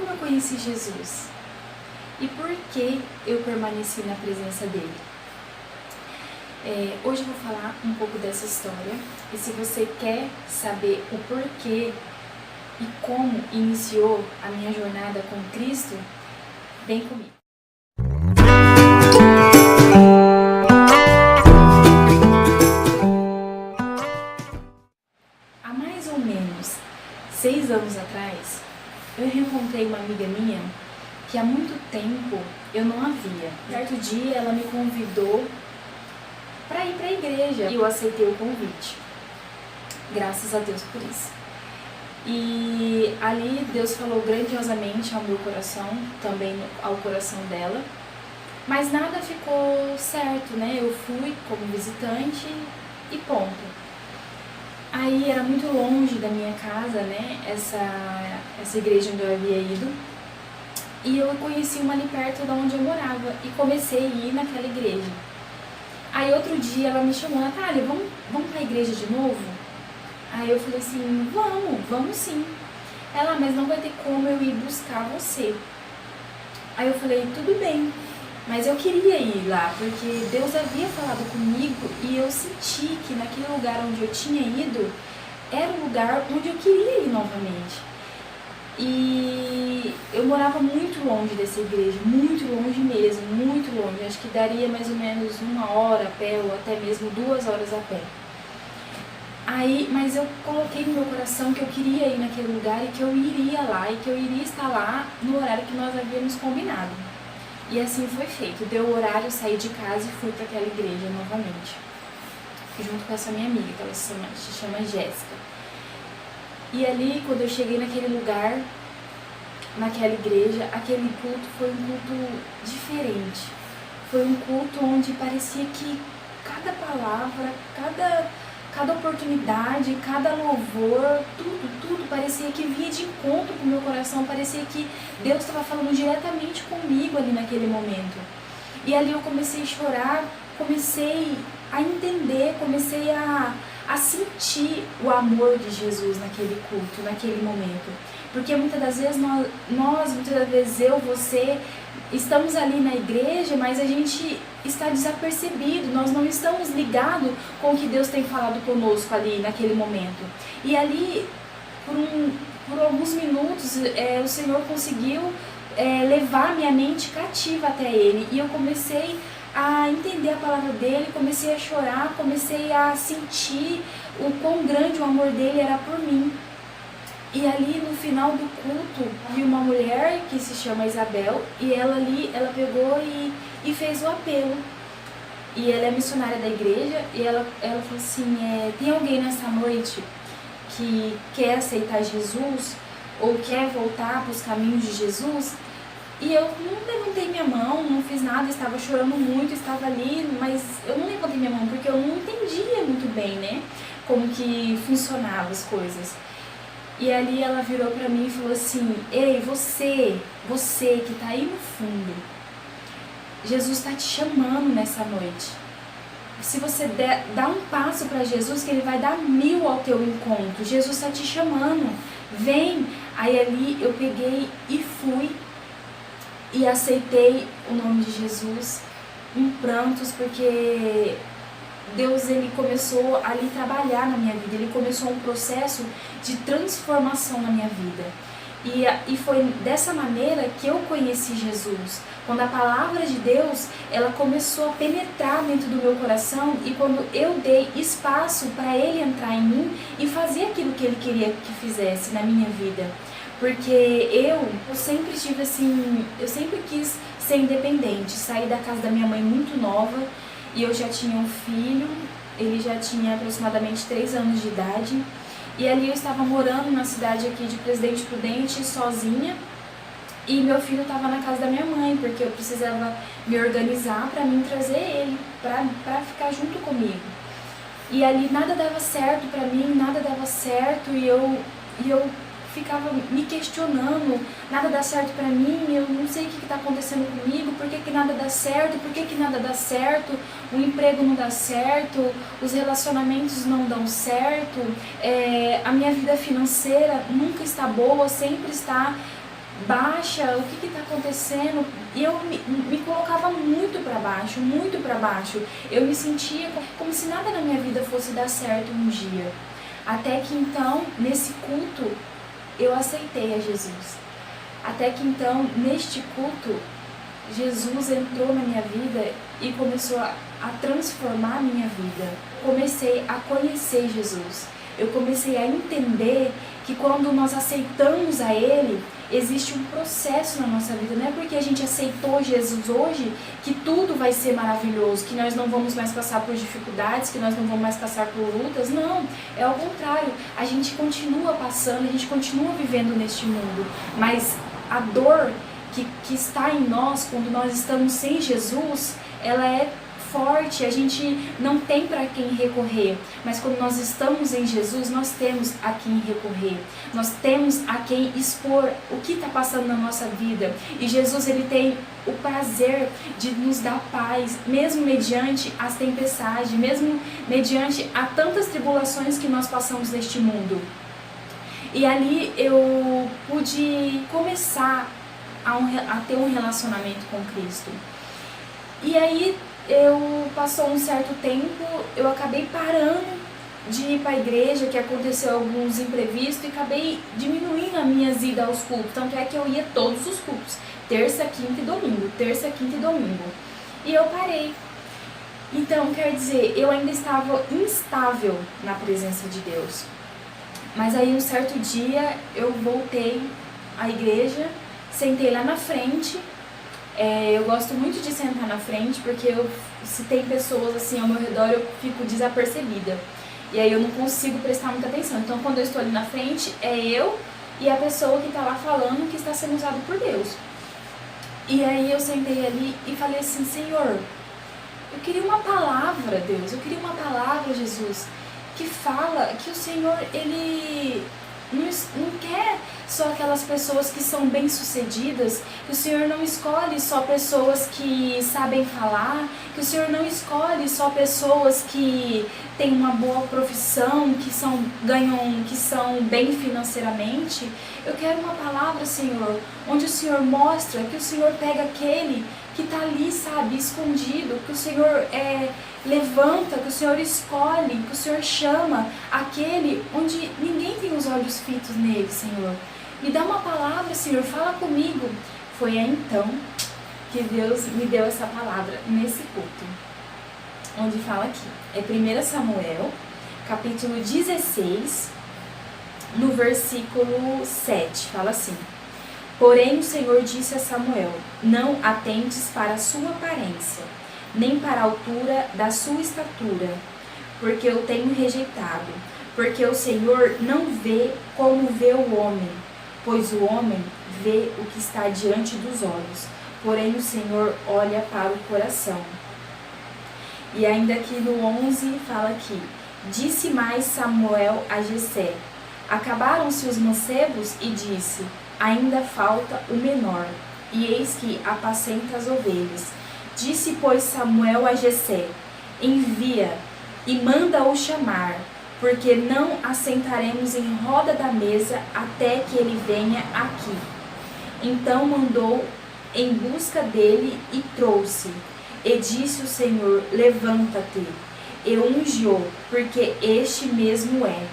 eu conheci Jesus e por que eu permaneci na presença dele. Hoje eu vou falar um pouco dessa história, e se você quer saber o porquê e como iniciou a minha jornada com Cristo, vem comigo. Há mais ou menos 6 anos atrás, eu reencontrei uma amiga minha que há muito tempo eu não a via. Certo dia ela me convidou para ir para a igreja e eu aceitei o convite. Graças a Deus por isso. E ali Deus falou grandiosamente ao meu coração, também ao coração dela, mas nada ficou certo, né? Eu fui como visitante e ponto. Aí era muito longe da minha casa, né? Essa igreja onde eu havia ido. E eu conheci uma ali perto de onde eu morava e comecei a ir naquela igreja. Aí outro dia ela me chamou: Natália, vamos pra igreja de novo? Aí eu falei assim: vamos sim. Ela: mas não vai ter como eu ir buscar você. Aí eu falei: tudo bem, mas eu queria ir lá, porque Deus havia falado comigo e eu senti que naquele lugar onde eu tinha ido, era um lugar onde eu queria ir novamente. E eu morava muito longe dessa igreja, muito longe mesmo, muito longe. Acho que daria mais ou menos 1 hora a pé ou até mesmo 2 horas a pé. Aí, mas eu coloquei no meu coração que eu queria ir naquele lugar e que eu iria lá e que eu iria estar lá no horário que nós havíamos combinado. E assim foi feito. Deu o horário, eu saí de casa e fui para aquela igreja novamente, junto com essa minha amiga, que ela se chama Jéssica. E ali, quando eu cheguei naquele lugar, naquela igreja, aquele culto foi um culto diferente. Foi um culto onde parecia que cada palavra, cada oportunidade, cada louvor, tudo parecia que vinha de encontro com o meu coração. Parecia que Deus estava falando diretamente comigo ali naquele momento. E ali eu comecei a chorar, comecei a entender, comecei a sentir o amor de Jesus naquele culto, naquele momento. Porque muitas das vezes muitas das vezes eu, você, estamos ali na igreja, mas a gente está desapercebido, nós não estamos ligados com o que Deus tem falado conosco ali naquele momento. E ali, por alguns minutos, o Senhor conseguiu levar minha mente cativa até Ele. E eu comecei a entender a palavra dele, comecei a chorar, comecei a sentir o quão grande o amor dele era por mim. E ali no final do culto, vi uma mulher que se chama Isabel, e ela pegou e fez o apelo. E ela é missionária da igreja, e ela falou assim: tem alguém nessa noite que quer aceitar Jesus, ou quer voltar para os caminhos de Jesus? E eu não levantei minha mão, não fiz nada, estava chorando muito, estava ali, mas eu não levantei minha mão porque eu não entendia muito bem, né, como que funcionavam as coisas. E ali ela virou para mim e falou assim: ei, você que está aí no fundo, Jesus está te chamando nessa noite. Se você dá um passo para Jesus, que Ele vai dar 1000 ao teu encontro. Jesus está te chamando, vem. Aí ali eu peguei e fui e aceitei o nome de Jesus em prantos, porque Deus, Ele começou a ali trabalhar na minha vida, Ele começou um processo de transformação na minha vida. E foi dessa maneira que eu conheci Jesus, quando a palavra de Deus, ela começou a penetrar dentro do meu coração, e quando eu dei espaço para Ele entrar em mim e fazer aquilo que Ele queria que fizesse na minha vida. Porque eu sempre tive assim, eu sempre quis ser independente, sair da casa da minha mãe muito nova, e eu já tinha um filho, ele já tinha aproximadamente 3 anos de idade, e ali eu estava morando na cidade aqui de Presidente Prudente, sozinha, e meu filho estava na casa da minha mãe, porque eu precisava me organizar para mim trazer ele, para ficar junto comigo. E ali nada dava certo para mim, nada dava certo, e eu ficava me questionando: nada dá certo pra mim, eu não sei o que está acontecendo comigo, por que nada dá certo, por que nada dá certo, o emprego não dá certo, os relacionamentos não dão certo, a minha vida financeira nunca está boa, sempre está baixa, o que está acontecendo? E eu me colocava muito para baixo, muito para baixo. Eu me sentia como se nada na minha vida fosse dar certo um dia. Até que então, nesse culto, eu aceitei a Jesus. Até que então, neste culto, Jesus entrou na minha vida e começou a transformar a minha vida. Comecei a conhecer Jesus. Eu comecei a entender que quando nós aceitamos a Ele, existe um processo na nossa vida. Não é porque a gente aceitou Jesus hoje que tudo vai ser maravilhoso, que nós não vamos mais passar por dificuldades, que nós não vamos mais passar por lutas. Não, é ao contrário. A gente continua passando, a gente continua vivendo neste mundo. Mas a dor que está em nós, quando nós estamos sem Jesus, ela é forte, a gente não tem para quem recorrer, mas quando nós estamos em Jesus, nós temos a quem recorrer, nós temos a quem expor o que está passando na nossa vida, e Jesus, ele tem o prazer de nos dar paz, mesmo mediante as tempestades, mesmo mediante a tantas tribulações que nós passamos neste mundo. E ali eu pude começar a ter um relacionamento com Cristo. E aí passou um certo tempo, eu acabei parando de ir para a igreja, que aconteceu alguns imprevistos, e acabei diminuindo as minhas idas aos cultos. Tanto é que eu ia todos os cultos, terça, quinta e domingo, terça, quinta e domingo. E eu parei. Então, quer dizer, eu ainda estava instável na presença de Deus. Mas aí um certo dia eu voltei à igreja, sentei lá na frente. Eu gosto muito de sentar na frente, porque se tem pessoas assim ao meu redor, eu fico desapercebida. E aí eu não consigo prestar muita atenção. Então quando eu estou ali na frente, é eu e a pessoa que está lá falando, que está sendo usado por Deus. E aí eu sentei ali e falei assim: Senhor, eu queria uma palavra, Deus, eu queria uma palavra, Jesus, que fala que o Senhor, Ele não quer só aquelas pessoas que são bem-sucedidas, que o Senhor não escolhe só pessoas que sabem falar, que o Senhor não escolhe só pessoas que têm uma boa profissão, que são bem financeiramente. Eu quero uma palavra, Senhor, onde o Senhor mostra que o Senhor pega aquele que está ali, sabe, escondido, que o Senhor levanta, que o Senhor escolhe, que o Senhor chama aquele onde ninguém tem os olhos fitos nele, Senhor. Me dá uma palavra, Senhor, fala comigo. Foi aí então que Deus me deu essa palavra nesse culto, onde fala aqui, é 1 Samuel, capítulo 16, no versículo 7, fala assim: Porém o Senhor disse a Samuel: Não atentes para a sua aparência, nem para a altura da sua estatura, porque eu tenho rejeitado. Porque o Senhor não vê como vê o homem, pois o homem vê o que está diante dos olhos, porém o Senhor olha para o coração. E ainda aqui no 11 fala aqui: Disse mais Samuel a Jessé: Acabaram-se os mancebos? E disse: Ainda falta o menor, e eis que apacenta as ovelhas. Disse, pois, Samuel a Jessé: Envia e manda-o chamar, porque não assentaremos em roda da mesa até que ele venha aqui. Então mandou em busca dele e trouxe. E disse o Senhor: Levanta-te, e ungiu, porque este mesmo é.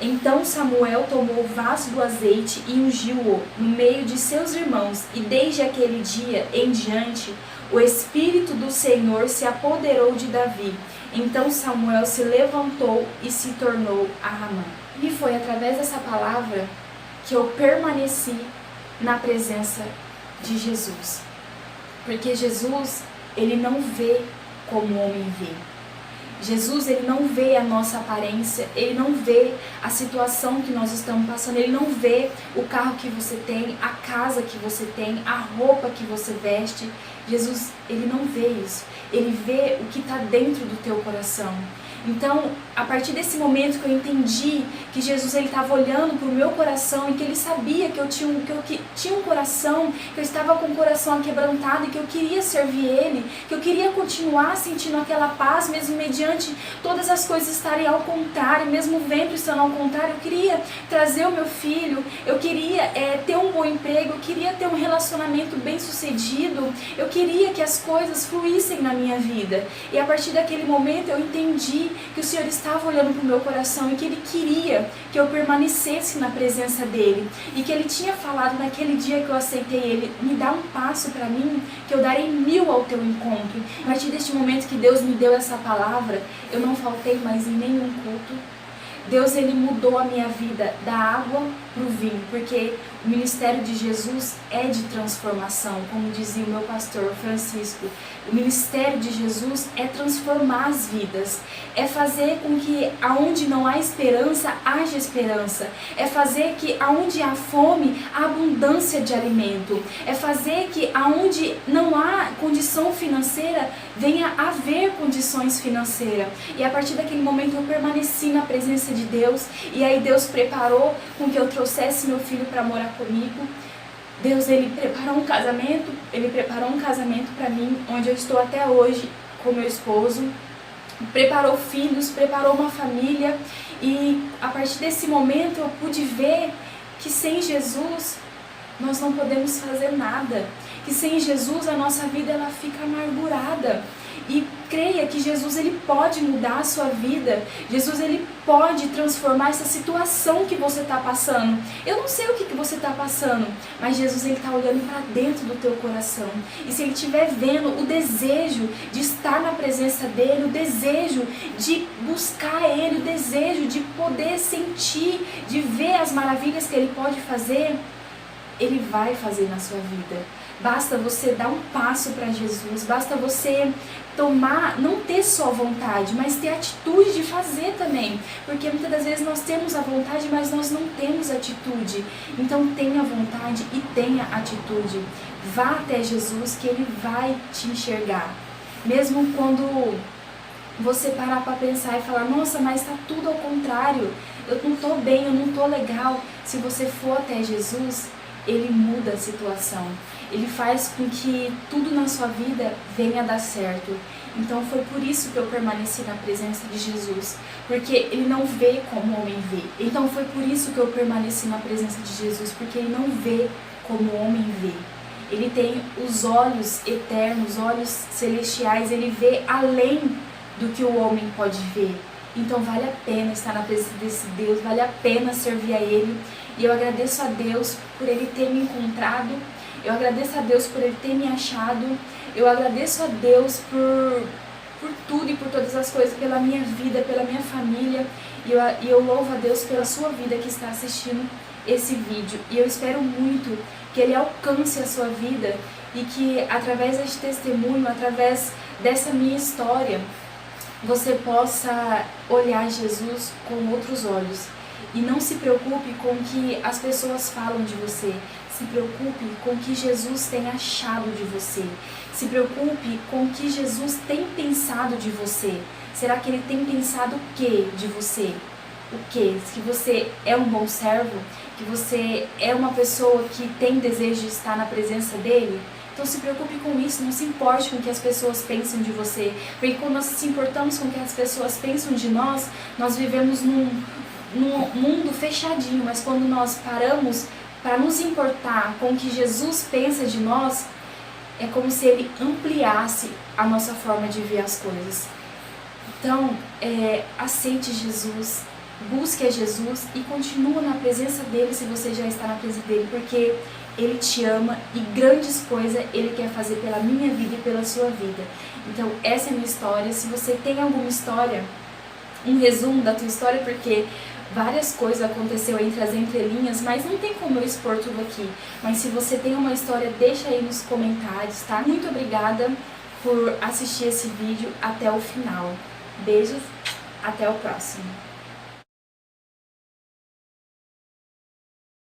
Então Samuel tomou o vaso do azeite e ungiu-o no meio de seus irmãos, e desde aquele dia em diante o Espírito do Senhor se apoderou de Davi. Então Samuel se levantou e se tornou a Ramá. E foi através dessa palavra que eu permaneci na presença de Jesus. Porque Jesus, ele não vê como o homem vê. Jesus, ele não vê a nossa aparência, ele não vê a situação que nós estamos passando, ele não vê o carro que você tem, a casa que você tem, a roupa que você veste. Jesus, ele não vê isso, ele vê o que está dentro do teu coração. Então, a partir desse momento que eu entendi que Jesus ele estava olhando para o meu coração e que ele sabia que eu tinha um coração, que eu estava com o coração aquebrantado e que eu queria servir ele, que eu queria continuar sentindo aquela paz, mesmo mediante todas as coisas estarem ao contrário, mesmo o vento estando ao contrário, eu queria trazer o meu filho, eu queria ter um bom emprego, eu queria ter um relacionamento bem sucedido, eu queria que as coisas fluíssem na minha vida. E a partir daquele momento eu entendi que o Senhor estava olhando para o meu coração e que Ele queria que eu permanecesse na presença dEle. E que Ele tinha falado naquele dia que eu aceitei Ele, me dá um passo para mim, que eu darei 1000 ao teu encontro. A partir deste momento que Deus me deu essa palavra, eu não faltei mais em nenhum culto. Deus ele mudou a minha vida da água para o vinho, porque o ministério de Jesus é de transformação, como dizia o meu pastor Francisco. O ministério de Jesus é transformar as vidas, é fazer com que aonde não há esperança, haja esperança, é fazer que aonde há fome, há abundância de alimento, é fazer que aonde não há condição financeira, venha haver condições financeiras. E a partir daquele momento eu permaneci na presença de Deus, e aí Deus preparou com que eu trouxesse meu filho para morar comigo. Deus ele preparou um casamento para mim, onde eu estou até hoje com meu esposo, preparou filhos, preparou uma família, e a partir desse momento eu pude ver que sem Jesus nós não podemos fazer nada, que sem Jesus a nossa vida ela fica amargurada. E creia que Jesus ele pode mudar a sua vida, Jesus ele pode transformar essa situação que você está passando. Eu não sei o que você está passando, mas Jesus ele está olhando para dentro do teu coração. E se ele estiver vendo o desejo de estar na presença dele, o desejo de buscar ele, o desejo de poder sentir, de ver as maravilhas que ele pode fazer, ele vai fazer na sua vida. Basta você dar um passo para Jesus, basta você tomar, não ter só vontade, mas ter atitude de fazer também. Porque muitas das vezes nós temos a vontade, mas nós não temos atitude. Então tenha vontade e tenha atitude. Vá até Jesus que Ele vai te enxergar. Mesmo quando você parar para pensar e falar, nossa, mas está tudo ao contrário, eu não estou bem, eu não estou legal. Se você for até Jesus, Ele muda a situação. Ele faz com que tudo na sua vida venha a dar certo. Então foi por isso que eu permaneci na presença de Jesus. Porque Ele não vê como o homem vê. Então foi por isso que eu permaneci na presença de Jesus. Porque Ele não vê como o homem vê. Ele tem os olhos eternos, olhos celestiais. Ele vê além do que o homem pode ver. Então vale a pena estar na presença desse Deus. Vale a pena servir a Ele. E eu agradeço a Deus por Ele ter me encontrado. Eu agradeço a Deus por Ele ter me achado. Eu agradeço a Deus por tudo e por todas as coisas, pela minha vida, pela minha família. E eu louvo a Deus pela sua vida que está assistindo esse vídeo. E eu espero muito que Ele alcance a sua vida e que através deste testemunho, através dessa minha história, você possa olhar Jesus com outros olhos. E não se preocupe com o que as pessoas falam de você. Se preocupe com o que Jesus tem achado de você. Se preocupe com o que Jesus tem pensado de você. Será que Ele tem pensado o que de você? O que? Que você é um bom servo? Que você é uma pessoa que tem desejo de estar na presença dEle? Então se preocupe com isso, não se importe com o que as pessoas pensam de você. Porque quando nós se importamos com o que as pessoas pensam de nós, nós vivemos num mundo fechadinho. Mas quando nós paramos para nos importar com o que Jesus pensa de nós, é como se Ele ampliasse a nossa forma de ver as coisas. Então, aceite Jesus, busque a Jesus e continue na presença dEle se você já está na presença dEle, porque Ele te ama e grandes coisas Ele quer fazer pela minha vida e pela sua vida. Então, essa é a minha história. Se você tem alguma história, um resumo da tua história, porque várias coisas aconteceu entre as entrelinhas, mas não tem como eu expor tudo aqui. Mas se você tem uma história, deixa aí nos comentários, tá? Muito obrigada por assistir esse vídeo até o final. Beijos, até o próximo.